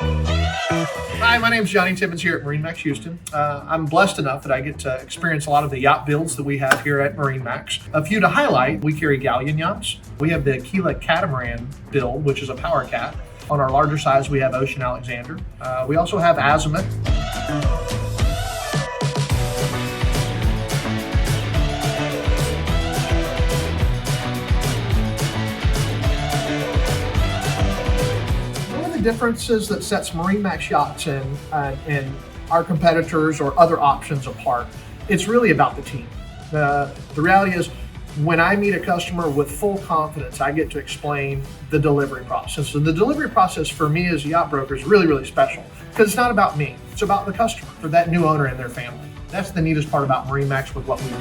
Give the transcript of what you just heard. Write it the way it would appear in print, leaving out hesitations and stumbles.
Hi, my name is Johnny Timmons here at MarineMax Houston. I'm blessed enough that I get to experience a lot of the yacht builds that we have here at MarineMax. A few to highlight: we carry galleon yachts. We have the Keela catamaran build, which is a power cat. On our larger size, we have Ocean Alexander. We also have Azimuth. One of the differences that sets MarineMax yachts and our competitors or other options apart, it's really about the team. The reality is, when I meet a customer with full confidence, I get to explain the delivery process. So the delivery process for me as a yacht broker is really, really special because it's not about me. It's about the customer, for that new owner and their family. That's the neatest part about MarineMax with what we do.